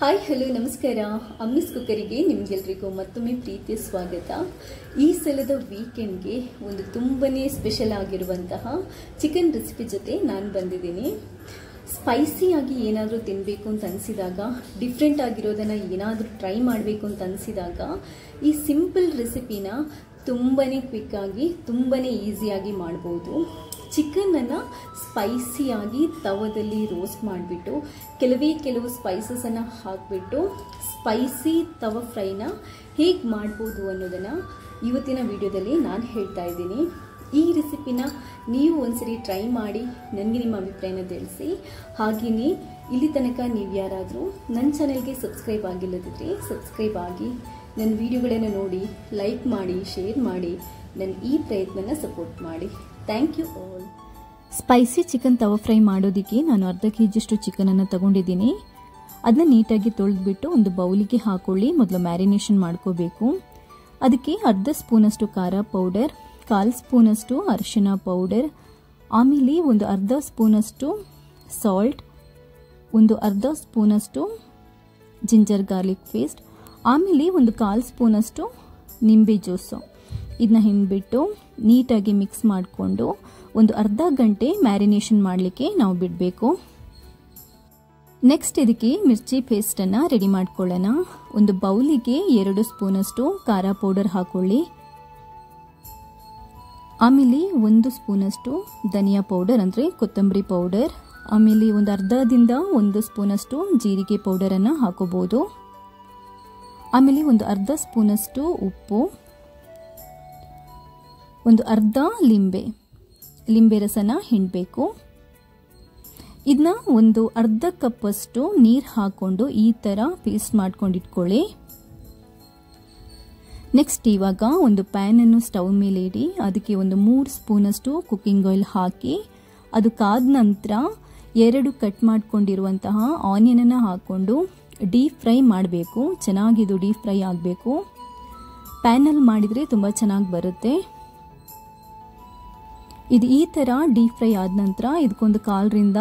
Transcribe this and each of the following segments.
Hi hello ನಮಸ್ಕಾರ. ಅಮ್ಮೀಸ್ ಕುಕ್ಕರಿಗೆ ನಿಮಗೆಲ್ಲರಿಗೂ ಮತ್ತೊಮ್ಮೆ ಪ್ರೀತಿಯ ಸ್ವಾಗತ. ಈ ಸಲದ ವೀಕೆಂಡ್ಗೆ ಒಂದು ತುಂಬನೇ ಸ್ಪೆಷಲ್ ಆಗಿರುವಂತಹ ಚಿಕನ್ ರೆಸಿಪಿ ಜೊತೆ ನಾನು ಬಂದಿದ್ದೀನಿ. ಸ್ಪೈಸಿಯಾಗಿ ಏನಾದರೂ ತಿನ್ನಬೇಕು ಅಂತ ಅನಿಸಿದಾಗ, ಡಿಫ್ರೆಂಟ್ ಆಗಿರೋದನ್ನು ಏನಾದರೂ ಟ್ರೈ ಮಾಡಬೇಕು ಅಂತ ಅನಿಸಿದಾಗ ಈ ಸಿಂಪಲ್ ರೆಸಿಪಿನ ತುಂಬನೇ ಕ್ವಿಕ್ಕಾಗಿ ತುಂಬನೇ ಈಸಿಯಾಗಿ ಮಾಡ್ಬೋದು. ಚಿಕನನ್ನು ಸ್ಪೈಸಿಯಾಗಿ ತವದಲ್ಲಿ ರೋಸ್ಟ್ ಮಾಡಿಬಿಟ್ಟು ಕೆಲವು ಸ್ಪೈಸಸನ್ನು ಹಾಕಿಬಿಟ್ಟು ಸ್ಪೈಸಿ ತವ ಫ್ರೈನ ಹೇಗೆ ಮಾಡ್ಬೋದು ಅನ್ನೋದನ್ನು ಇವತ್ತಿನ ವಿಡಿಯೋದಲ್ಲಿ ನಾನು ಹೇಳ್ತಾ ಇದ್ದೀನಿ. ಈ ರೆಸಿಪಿನ ನೀವು ಒಂದ್ಸರಿ ಟ್ರೈ ಮಾಡಿ ನನಗೆ ನಿಮ್ಮ ಅಭಿಪ್ರಾಯನ ತಿಳಿಸಿ. ಹಾಗೆಯೇ ಇಲ್ಲಿ ತನಕ ನೀವು ಯಾರಾದರೂ ನನ್ನ ಚಾನೆಲ್ಗೆ ಸಬ್ಸ್ಕ್ರೈಬ್ ಆಗಿಲ್ಲದಿದ್ದರೆ ಸಬ್ಸ್ಕ್ರೈಬ್ ಆಗಿ ನನ್ನ ವಿಡಿಯೋಗಳನ್ನು ನೋಡಿ, ಲೈಕ್ ಮಾಡಿ, ಶೇರ್ ಮಾಡಿ, ನನ್ನ ಈ ಪ್ರಯತ್ನನ ಸಪೋರ್ಟ್ ಮಾಡಿ. Thank you all. Spicy chicken tawa fry ಮಾಡೋದಕ್ಕೆ ನಾನು ಅರ್ಧ ಕೆಜಿಯಷ್ಟು ಚಿಕನನ್ನು ತಗೊಂಡಿದ್ದೀನಿ. ಅದನ್ನ ನೀಟಾಗಿ ತೊಳೆದ್ಬಿಟ್ಟು ಒಂದು ಬೌಲಿಗೆ ಹಾಕೊಳ್ಳಿ. ಮೊದಲು ಮ್ಯಾರಿನೇಷನ್ ಮಾಡ್ಕೋಬೇಕು. ಅದಕ್ಕೆ ಅರ್ಧ ಸ್ಪೂನಷ್ಟು ಖಾರ ಪೌಡರ್, 1/4 ಸ್ಪೂನಷ್ಟು ಅರಿಶಿನ ಪೌಡರ್, ಆಮೇಲೆ ಒಂದು ಅರ್ಧ ಸ್ಪೂನಷ್ಟು ಸಾಲ್ಟ್, ಒಂದು ಅರ್ಧ ಸ್ಪೂನಷ್ಟು ಜಿಂಜರ್ ಗಾರ್ಲಿಕ್ ಪೇಸ್ಟ್, ಆಮೇಲೆ ಒಂದು 1/4 ಸ್ಪೂನಷ್ಟು ನಿಂಬೆ ಜ್ಯೂಸು. ಇದನ್ನ ಹಿಂಡ್ಬಿಟ್ಟು ನೀಟಾಗಿ ಮಿಕ್ಸ್ ಮಾಡಿಕೊಂಡು ಒಂದು ಅರ್ಧ ಗಂಟೆ ಮ್ಯಾರಿನೇಷನ್ ಮಾಡಲಿಕ್ಕೆ ನಾವು ಬಿಡಬೇಕು. ನೆಕ್ಸ್ಟ್ ಇದಕ್ಕೆ ಮಿರ್ಚಿ ಪೇಸ್ಟನ್ನು ರೆಡಿ ಮಾಡ್ಕೊಳ್ಳೋಣ. ಒಂದು ಬೌಲಿಗೆ 2 ಸ್ಪೂನಷ್ಟು ಖಾರ ಪೌಡರ್ ಹಾಕೊಳ್ಳಿ. ಆಮೇಲೆ 1 ಸ್ಪೂನಷ್ಟು ಧನಿಯಾ ಪೌಡರ್ ಅಂದರೆ ಕೊತ್ತಂಬರಿ ಪೌಡರ್, ಆಮೇಲೆ ಒಂದು ಅರ್ಧದಿಂದ 1 ಸ್ಪೂನಷ್ಟು ಜೀರಿಗೆ ಪೌಡರನ್ನು ಹಾಕೋಬಹುದು. ಆಮೇಲೆ ಒಂದು ಅರ್ಧ ಸ್ಪೂನಷ್ಟು ಉಪ್ಪು, ಒಂದು ಅರ್ಧ ಲಿಂಬೆ ರಸನ ಹಿಂಡಬೇಕು. ಇದನ್ನ ಒಂದು ಅರ್ಧ ಕಪ್ಪಷ್ಟು ನೀರು ಹಾಕೊಂಡು ಈ ಥರ ಪೇಸ್ಟ್ ಮಾಡ್ಕೊಂಡಿಟ್ಕೊಳ್ಳಿ. ನೆಕ್ಸ್ಟ್ ಇವಾಗ ಒಂದು ಪ್ಯಾನನ್ನು ಸ್ಟವ್ ಮೇಲೆ ಇಡಿ. ಅದಕ್ಕೆ ಒಂದು 3 ಸ್ಪೂನಷ್ಟು ಕುಕ್ಕಿಂಗ್ ಆಯಿಲ್ ಹಾಕಿ, ಅದು ಕಾದ ನಂತರ 2 ಕಟ್ ಮಾಡ್ಕೊಂಡಿರುವಂತಹ ಆನಿಯನನ್ನು ಹಾಕೊಂಡು ಡೀಪ್ ಫ್ರೈ ಮಾಡಬೇಕು. ಚೆನ್ನಾಗಿದು ಡೀಪ್ ಫ್ರೈ ಆಗಬೇಕು. ಪ್ಯಾನಲ್ಲಿ ಮಾಡಿದರೆ ತುಂಬ ಚೆನ್ನಾಗಿ ಬರುತ್ತೆ. ಇದು ಈ ಥರ ಡೀಪ್ ಫ್ರೈ ಆದ ನಂತರ ಇದಕ್ಕೊಂದು 1/4ರಿಂದ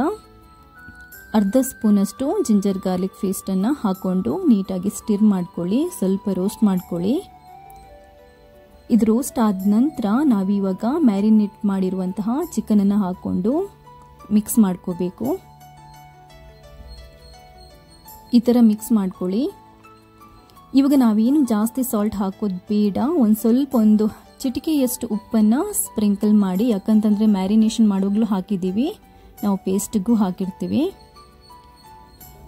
ಅರ್ಧ ಸ್ಪೂನಷ್ಟು ಜಿಂಜರ್ ಗಾರ್ಲಿಕ್ ಪೇಸ್ಟನ್ನು ಹಾಕೊಂಡು ನೀಟಾಗಿ ಸ್ಟಿರ್ ಮಾಡ್ಕೊಳ್ಳಿ. ಸ್ವಲ್ಪ ರೋಸ್ಟ್ ಮಾಡ್ಕೊಳ್ಳಿ. ಇದು ರೋಸ್ಟ್ ಆದ ನಂತರ ನಾವಿವಾಗ ಮ್ಯಾರಿನೇಟ್ ಮಾಡಿರುವಂತಹ ಚಿಕನನ್ನು ಹಾಕೊಂಡು ಮಿಕ್ಸ್ ಮಾಡ್ಕೋಬೇಕು. ಈ ಥರ ಮಿಕ್ಸ್ ಮಾಡ್ಕೊಳ್ಳಿ. ಇವಾಗ ನಾವೇನು ಜಾಸ್ತಿ ಸಾಲ್ಟ್ ಹಾಕೋದು ಬೇಡ. ಒಂದು ಚಿಟಿಕೆಯಷ್ಟು ಉಪ್ಪನ್ನು ಸ್ಪ್ರಿಂಕಲ್ ಮಾಡಿ, ಯಾಕಂತಂದರೆ ಮ್ಯಾರಿನೇಷನ್ ಮಾಡುವಾಗಲೂ ಹಾಕಿದ್ದೀವಿ, ನಾವು ಪೇಸ್ಟಿಗೂ ಹಾಕಿರ್ತೀವಿ.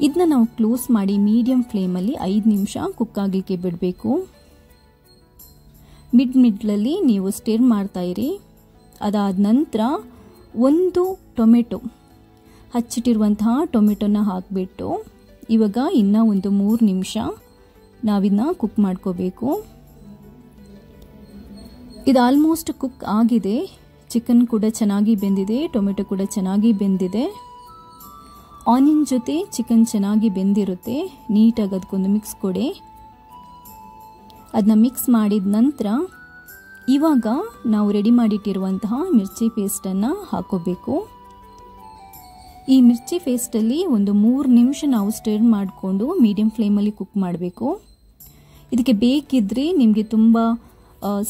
ಇದನ್ನ ನಾವು ಕ್ಲೋಸ್ ಮಾಡಿ ಮೀಡಿಯಂ ಫ್ಲೇಮಲ್ಲಿ 5 ನಿಮಿಷ ಕುಕ್ ಆಗಲಿಕ್ಕೆ ಬಿಡಬೇಕು. ಮಿಡ್ಲಲ್ಲಿ ನೀವು ಸ್ಟಿರ್ ಮಾಡ್ತಾ ಇರಿ. ಅದಾದ ನಂತರ 1 ಟೊಮೆಟೊ, ಹಚ್ಚಿಟ್ಟಿರುವಂತಹ ಟೊಮೆಟೊನ ಹಾಕಿಬಿಟ್ಟು ಇವಾಗ ಇನ್ನೂ ಒಂದು 3 ನಿಮಿಷ ನಾವಿದನ್ನ ಕುಕ್ ಮಾಡ್ಕೋಬೇಕು. ಇದು ಆಲ್ಮೋಸ್ಟ್ ಕುಕ್ ಆಗಿದೆ. ಚಿಕನ್ ಕೂಡ ಚೆನ್ನಾಗಿ ಬೆಂದಿದೆ, ಟೊಮೆಟೊ ಕೂಡ ಚೆನ್ನಾಗಿ ಬೆಂದಿದೆ. ಆನಿಯನ್ ಜೊತೆ ಚಿಕನ್ ಚೆನ್ನಾಗಿ ಬೆಂದಿರುತ್ತೆ. ನೀಟಾಗಿ ಅದಕ್ಕೊಂದು ಮಿಕ್ಸ್ ಕೊಡಿ. ಅದನ್ನ ಮಿಕ್ಸ್ ಮಾಡಿದ ನಂತರ ಇವಾಗ ನಾವು ರೆಡಿ ಮಾಡಿಟ್ಟಿರುವಂತಹ ಮಿರ್ಚಿ ಪೇಸ್ಟನ್ನು ಹಾಕೋಬೇಕು. ಈ ಮಿರ್ಚಿ ಪೇಸ್ಟಲ್ಲಿ ಒಂದು 3 ನಿಮಿಷ ನಾವು ಸ್ಟಿರ್ ಮಾಡಿಕೊಂಡು ಮೀಡಿಯಂ ಫ್ಲೇಮಲ್ಲಿ ಕುಕ್ ಮಾಡಬೇಕು. ಇದಕ್ಕೆ ಬೇಕಿದ್ರೆ ನಿಮಗೆ ತುಂಬ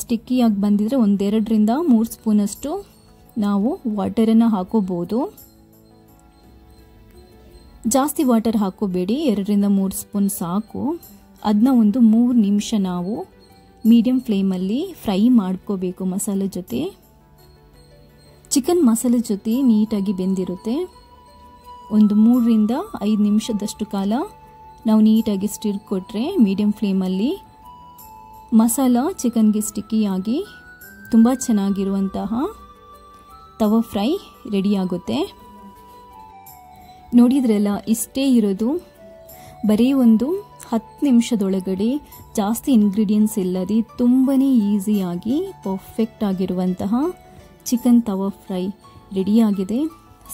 ಸ್ಟಿಕ್ಕಿಯಾಗಿ ಬಂದಿದ್ರೆ 1-2ರಿಂದ 3 ಸ್ಪೂನಷ್ಟು ನಾವು ವಾಟರನ್ನು ಹಾಕೋಬಹುದು. ಜಾಸ್ತಿ ವಾಟರ್ ಹಾಕೋಬೇಡಿ, 2ರಿಂದ 3 ಸ್ಪೂನ್ ಸಾಕು. ಅದನ್ನ ಒಂದು 3 ನಿಮಿಷ ನಾವು ಮೀಡಿಯಂ ಫ್ಲೇಮಲ್ಲಿ ಫ್ರೈ ಮಾಡ್ಕೋಬೇಕು ಮಸಾಲೆ ಜೊತೆ. ಚಿಕನ್ ಮಸಾಲೆ ಜೊತೆ ನೀಟಾಗಿ ಬೆಂದಿರುತ್ತೆ. ಒಂದು 3ರಿಂದ 5 ನಿಮಿಷದಷ್ಟು ಕಾಲ ನಾವು ನೀಟಾಗಿ ಸ್ಟಿರ್ ಕೊಟ್ಟರೆ ಮೀಡಿಯಂ ಫ್ಲೇಮಲ್ಲಿ ಮಸಾಲ ಚಿಕನ್ಗೆ ಸ್ಟಿಕ್ಕಿಯಾಗಿ ತುಂಬ ಚೆನ್ನಾಗಿರುವಂತಹ ತವ ಫ್ರೈ ರೆಡಿಯಾಗುತ್ತೆ. ನೋಡಿದ್ರಲ್ಲ, ಇಷ್ಟೇ ಇರೋದು. ಬರೀ ಒಂದು 10 ನಿಮಿಷದೊಳಗಡೆ ಜಾಸ್ತಿ ಇಂಗ್ರೀಡಿಯೆಂಟ್ಸ್ ಇಲ್ಲದೆ ತುಂಬನೇ ಈಸಿಯಾಗಿ ಪರ್ಫೆಕ್ಟ್ ಆಗಿರುವಂತಹ ಚಿಕನ್ ತವ ಫ್ರೈ ರೆಡಿಯಾಗಿದೆ.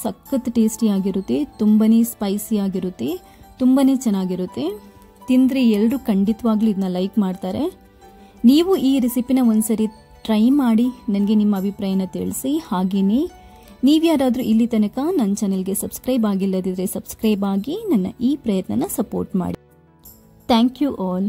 ಸಖತ್ ಟೇಸ್ಟಿಯಾಗಿರುತ್ತೆ, ತುಂಬನೇ ಸ್ಪೈಸಿ ಆಗಿರುತ್ತೆ, ತುಂಬನೇ ಚೆನ್ನಾಗಿರುತ್ತೆ. ತಿಂದರೆ ಎಲ್ಲರೂ ಖಂಡಿತವಾಗ್ಲೂ ಇದನ್ನ ಲೈಕ್ ಮಾಡ್ತಾರೆ. ನೀವು ಈ ರೆಸಿಪಿನ ಒಂದ್ಸರಿ ಟ್ರೈ ಮಾಡಿ ನನಗೆ ನಿಮ್ಮ ಅಭಿಪ್ರಾಯನ ತಿಳಿಸಿ. ಹಾಗೆಯೇ ನೀವು ಯಾರಾದರೂ ಇಲ್ಲಿ ತನಕ ನನ್ನ ಚಾನೆಲ್ಗೆ ಸಬ್ಸ್ಕ್ರೈಬ್ ಆಗಿಲ್ಲದಿದ್ದರೆ ಸಬ್ಸ್ಕ್ರೈಬ್ ಆಗಿ ನನ್ನ ಈ ಪ್ರಯತ್ನನ ಸಪೋರ್ಟ್ ಮಾಡಿ. Thank you all.